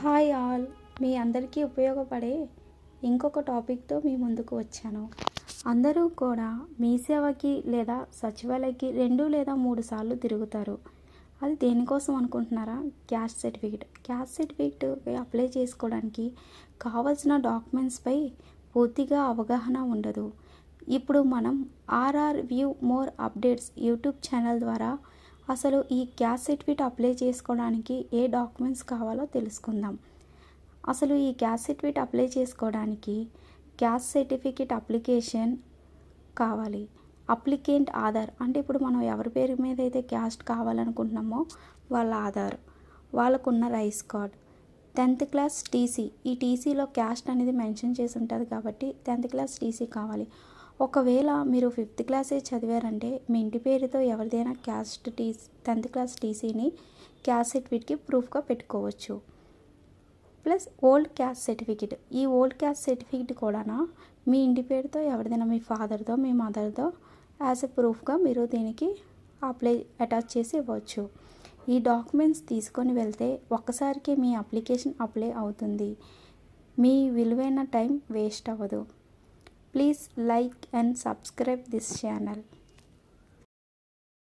Hi all, మీ అందరికీ ఉపయోగపడే ఇంకొక టాపిక్తో మీ ముందుకు వచ్చాను. అందరూ కూడా మీ సేవకి లేదా సచివాలయకి 2 లేదా 3 సార్లు తిరుగుతారు. అది దేనికోసం అనుకుంటున్నారా? Caste certificate. Caste certificate apply చేసుకోవడానికి కావాల్సిన డాక్యుమెంట్స్పై పూర్తిగా అవగాహన ఉండదు. ఇప్పుడు మనం R R view more updates YouTube channel ద్వారా అసలు ఈ క్యాస్ట్ సర్టిఫికేట్ అప్లై చేసుకోవడానికి ఏ డాక్యుమెంట్స్ కావాలో తెలుసుకుందాం. అసలు ఈ క్యాస్ట్ సర్టిఫికేట్ అప్లై చేసుకోవడానికి క్యాస్ట్ సర్టిఫికేట్ అప్లికేషన్ కావాలి. అప్లికెంట్ ఆధార్ అంటే ఇప్పుడు మనం ఎవరి పేరు మీద అయితే క్యాస్ట్ కావాలనుకుంటున్నామో వాళ్ళ ఆధార్, వాళ్ళకున్న rice card, 10th class TC. ఈ టీసీలో క్యాస్ట్ అనేది మెన్షన్ చేసి ఉంటుంది కాబట్టి 10th క్లాస్ టీసీ కావాలి. ఒకవేళ మీరు 5th క్లాసే చదివారంటే మీ ఇంటి పేరుతో ఎవరిదైనా క్యాస్ట్ 10th క్లాస్ టీసీని క్యాస్ట్ సర్టిఫికేట్కి ప్రూఫ్గా పెట్టుకోవచ్చు. Plus old caste certificate. ఈ ఓల్డ్ క్యాస్ట్ సర్టిఫికేట్ కూడా మీ ఇంటి పేరుతో ఎవరిదైనా మీ ఫాదర్తో మీ మదర్తో యాజ్ ఎ ప్రూఫ్గా మీరు దీనికి అటాచ్ చేసి ఇవ్వచ్చు. ఈ డాక్యుమెంట్స్ తీసుకొని వెళ్తే ఒక్కసారికి మీ అప్లికేషన్ అప్లై అవుతుంది. మీ విలువైన టైం వేస్ట్ అవ్వదు. Please like and subscribe this channel.